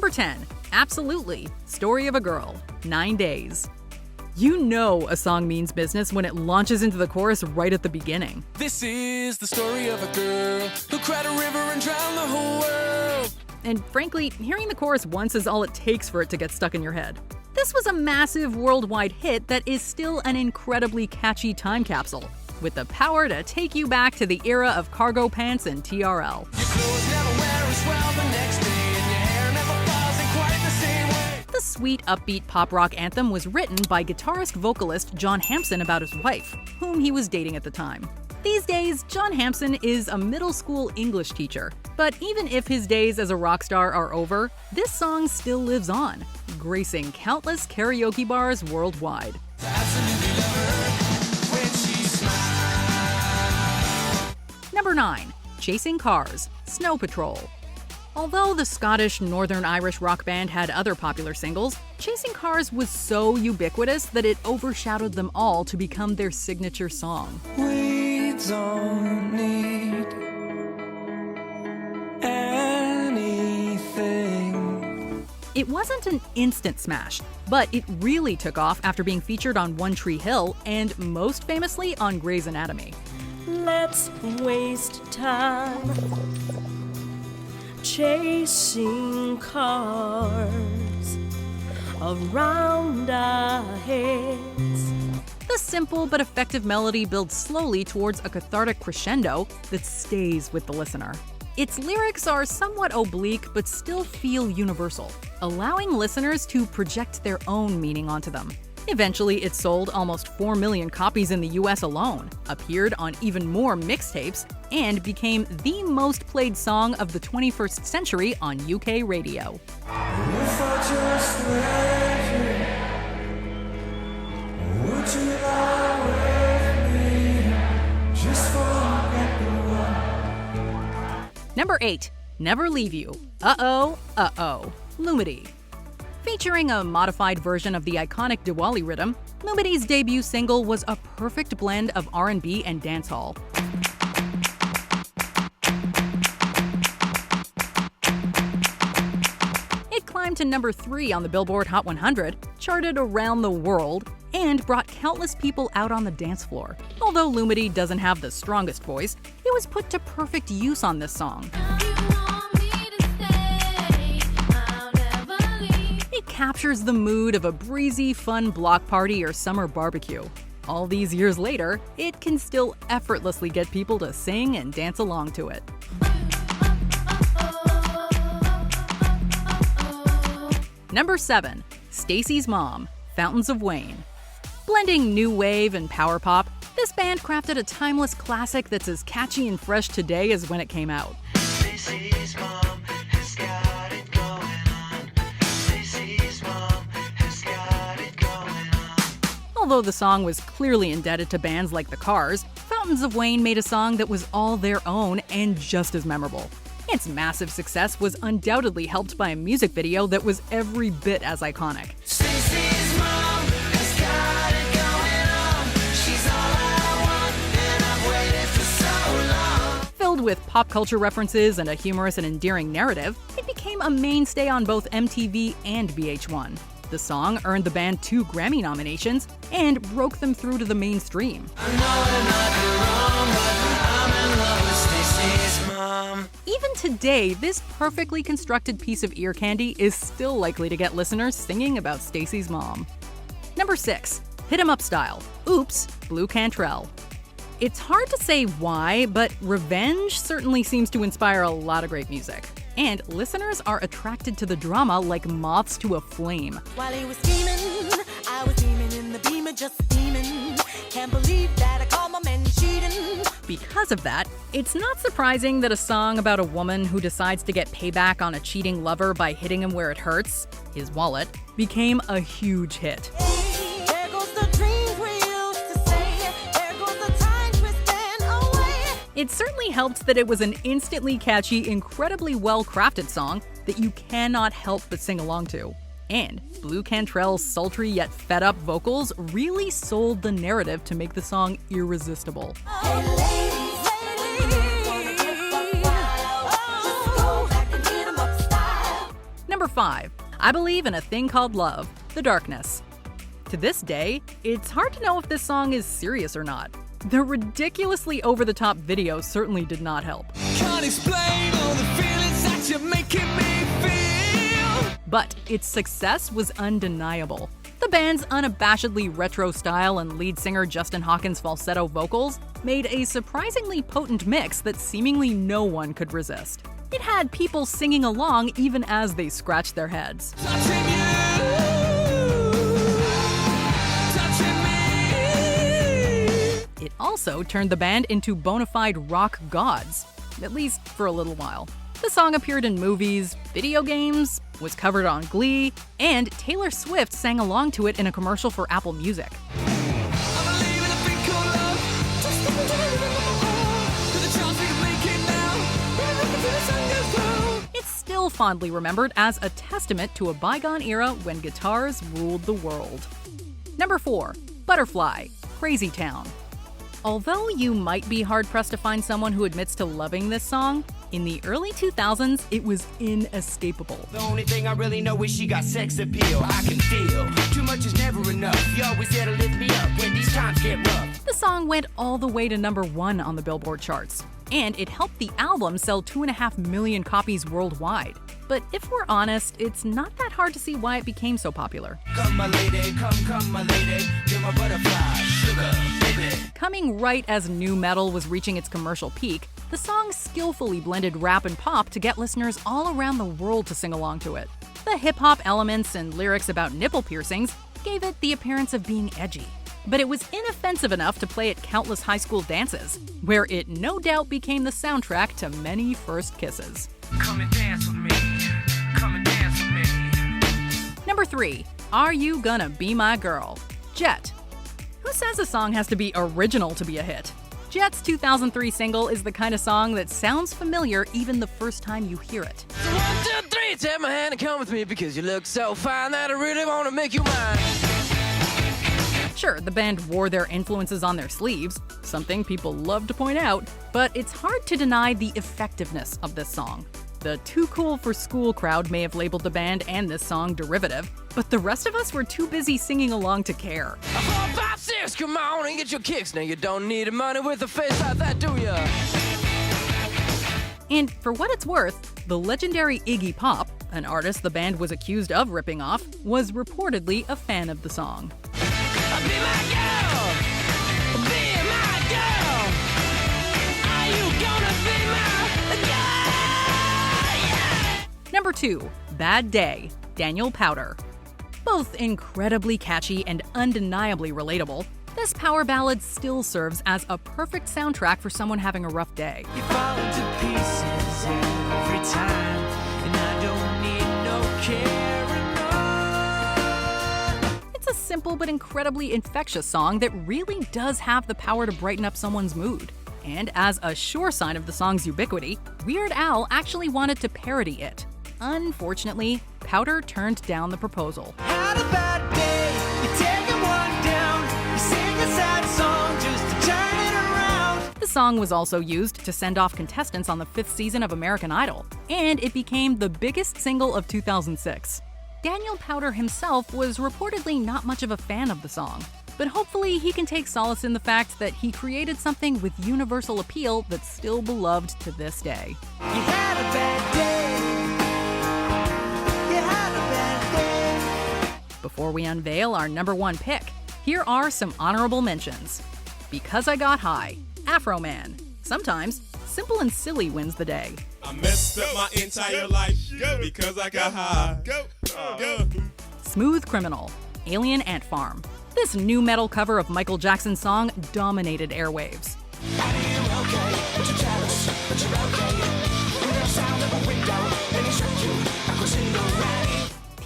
Number 10. Absolutely. Story of a Girl. 9 Days. You know a song means business when it launches into the chorus right at the beginning. This is the story of a girl who cried a river and drowned the whole world. And frankly, hearing the chorus once is all it takes for it to get stuck in your head. This was a massive worldwide hit that is still an incredibly catchy time capsule, with the power to take you back to the era of cargo pants and TRL. Your clothes never wear as well the next day, and your hair never falls in quite the same way. The sweet, upbeat pop rock anthem was written by guitarist-vocalist John Hampson about his wife, whom he was dating at the time. These days, John Hampson is a middle school English teacher, but even if his days as a rock star are over, this song still lives on, gracing countless karaoke bars worldwide. Number 9. Chasing Cars, Snow Patrol. Although the Scottish Northern Irish rock band had other popular singles, Chasing Cars was so ubiquitous that it overshadowed them all to become their signature song. We don't need anything. It wasn't an instant smash, but it really took off after being featured on One Tree Hill and most famously on Grey's Anatomy. Let's waste time chasing cars around our heads. The simple but effective melody builds slowly towards a cathartic crescendo that stays with the listener. Its lyrics are somewhat oblique but still feel universal, allowing listeners to project their own meaning onto them. Eventually, it sold almost 4 million copies in the US alone, appeared on even more mixtapes, and became the most played song of the 21st century on UK radio. Number 8. Never Leave You. Uh-oh, uh-oh. Lumity. Featuring a modified version of the iconic Diwali rhythm, Lumity's debut single was a perfect blend of R&B and dancehall. It climbed to number 3 on the Billboard Hot 100, charted around the world, and brought countless people out on the dance floor. Although Lumity doesn't have the strongest voice, it was put to perfect use on this song. It captures the mood of a breezy, fun block party or summer barbecue. All these years later, it can still effortlessly get people to sing and dance along to it. Number 7. Stacy's Mom, Fountains of Wayne. Blending new wave and power pop, this band crafted a timeless classic that's as catchy and fresh today as when it came out. Stacy's mom has got it going on. Stacy's mom has got it going on. Although the song was clearly indebted to bands like The Cars, Fountains of Wayne made a song that was all their own and just as memorable. Its massive success was undoubtedly helped by a music video that was every bit as iconic. Stacy's mom has got it going on. She's all I want, and I've waited for so long. Filled with pop culture references and a humorous and endearing narrative, it became a mainstay on both MTV and VH1. The song earned the band 2 Grammy nominations and broke them through to the mainstream. I know it might be wrong, but I'm in love with Stacy's mom. Even today, this perfectly constructed piece of ear candy is still likely to get listeners singing about Stacy's mom. Number 6. Hit 'em Up Style. Oops, Blue Cantrell. It's hard to say why, but Revenge certainly seems to inspire a lot of great music. And listeners are attracted to the drama like moths to a flame. While he was scheming, I was beaming in the beamer, just steaming. Can't believe that I called my man cheating. Because of that, it's not surprising that a song about a woman who decides to get payback on a cheating lover by hitting him where it hurts, his wallet, became a huge hit. There goes the dreams we used to say. There goes the time twisting away. It certainly helped that it was an instantly catchy, incredibly well-crafted song that you cannot help but sing along to. And Blue Cantrell's sultry yet fed-up vocals really sold the narrative to make the song irresistible. Hey, ladies, Number 5. I Believe in a Thing Called Love, The Darkness. To this day, it's hard to know if this song is serious or not. The ridiculously over-the-top video certainly did not help. Can't explain all the feelings that you're making me feel. But its success was undeniable. The band's unabashedly retro style and lead singer Justin Hawkins' falsetto vocals made a surprisingly potent mix that seemingly no one could resist. It had people singing along even as they scratched their heads. Touching me. It also turned the band into bona fide rock gods, at least for a little while. The song appeared in movies, video games, was covered on Glee, and Taylor Swift sang along to it in a commercial for Apple Music. I believe in a thing called love. Just a little with a chance we can make it now. We're looking for the sun goes down. It's still fondly remembered as a testament to a bygone era when guitars ruled the world. Number 4. Butterfly, Crazy Town. Although you might be hard-pressed to find someone who admits to loving this song, in the early 2000s, it was inescapable. The only thing I really know is she got sex appeal. I can feel too much is never enough. You always there to lift me up when these times get rough. The song went all the way to number 1 on the Billboard charts, and it helped the album sell 2.5 million copies worldwide. But if we're honest, it's not that hard to see why it became so popular. Come my lady, come my lady, you're my butterfly, sugar, baby. Coming right as nu metal was reaching its commercial peak, the song skillfully blended rap and pop to get listeners all around the world to sing along to it. The hip-hop elements and lyrics about nipple piercings gave it the appearance of being edgy. But it was inoffensive enough to play at countless high school dances, where it no doubt became the soundtrack to many first kisses. Come and dance with me, come and dance with me. Number 3. Are You Gonna Be My Girl? Jet. Who says a song has to be original to be a hit? Jet's 2003 single is the kind of song that sounds familiar even the first time you hear it. So 1, 2, 3, take my hand and come with me because you look so fine that I really want to make you mine. Sure, the band wore their influences on their sleeves, something people love to point out, but it's hard to deny the effectiveness of this song. The Too Cool for School crowd may have labeled the band and this song derivative, but the rest of us were too busy singing along to care. 4, 5, 6, come on and get your kicks. Now you don't need money with a face like that, do ya? And for what it's worth, the legendary Iggy Pop, an artist the band was accused of ripping off, was reportedly a fan of the song. Be my girl, be my girl. Are you gonna be my girl? Yeah. Number 2. Bad Day, Daniel Powter. Both incredibly catchy and undeniably relatable, this power ballad still serves as a perfect soundtrack for someone having a rough day. You fall into pieces every time, and I don't need no caring. It's a simple but incredibly infectious song that really does have the power to brighten up someone's mood. And as a sure sign of the song's ubiquity, Weird Al actually wanted to parody it. Unfortunately, Powter turned down the proposal. Had a bad day, you're taking one down, you sing a sad song just to turn it around. The song was also used to send off contestants on the 5th season of American Idol, and it became the biggest single of 2006. Daniel Powter himself was reportedly not much of a fan of the song, but hopefully he can take solace in the fact that he created something with universal appeal that's still beloved to this day. You had a bad day. You had a bad day. Before we unveil our number 1 pick, here are some honorable mentions. Because I Got High, Afro Man. Sometimes, simple and silly wins the day. I messed up my entire life because I got high. Smooth Criminal, Alien Ant Farm. This new metal cover of Michael Jackson's song dominated airwaves.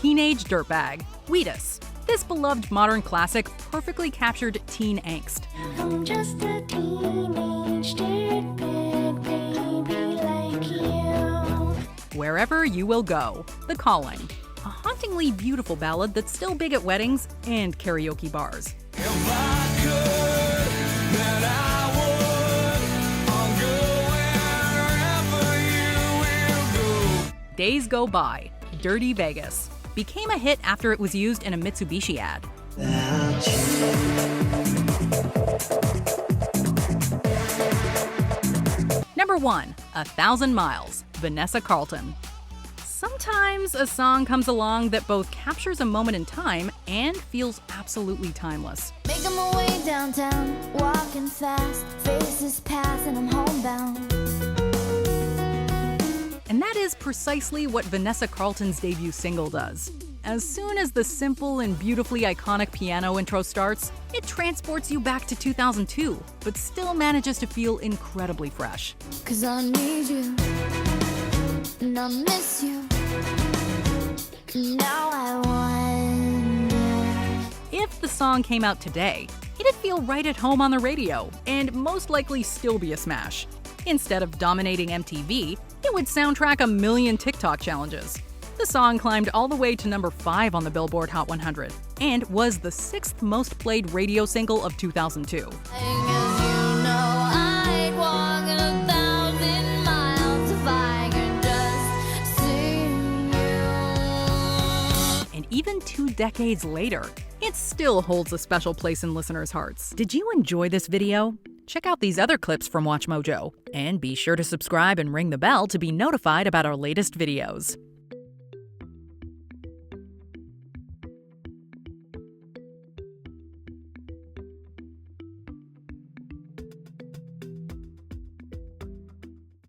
Teenage Dirtbag, Wheatus. This beloved modern classic perfectly captured teen angst. I'm just a teenage dirtbag baby like you. Wherever You Will Go, The Calling. A hauntingly beautiful ballad that's still big at weddings and karaoke bars. If I could, then I would. I'll go wherever you will go. Days Go By, Dirty Vegas became a hit after it was used in a Mitsubishi ad. Number 1. 1,000 Miles, Vanessa Carlton. Sometimes a song comes along that both captures a moment in time and feels absolutely timeless. Making my way downtown, walking fast, faces pass and I'm homebound. And that is precisely what Vanessa Carlton's debut single does. As soon as the simple and beautifully iconic piano intro starts, it transports you back to 2002, but still manages to feel incredibly fresh. 'Cause I need you, and I miss you. Now I wonder. If the song came out today, it'd feel right at home on the radio, and most likely still be a smash. Instead of dominating MTV, it would soundtrack a million TikTok challenges. The song climbed all the way to number 5 on the Billboard Hot 100 and was the 6th most played radio single of 2002. I'd walk 1,000 miles if I could just see you. And even 2 decades later, it still holds a special place in listeners' hearts. Did you enjoy this video? Check out these other clips from WatchMojo, and be sure to subscribe and ring the bell to be notified about our latest videos.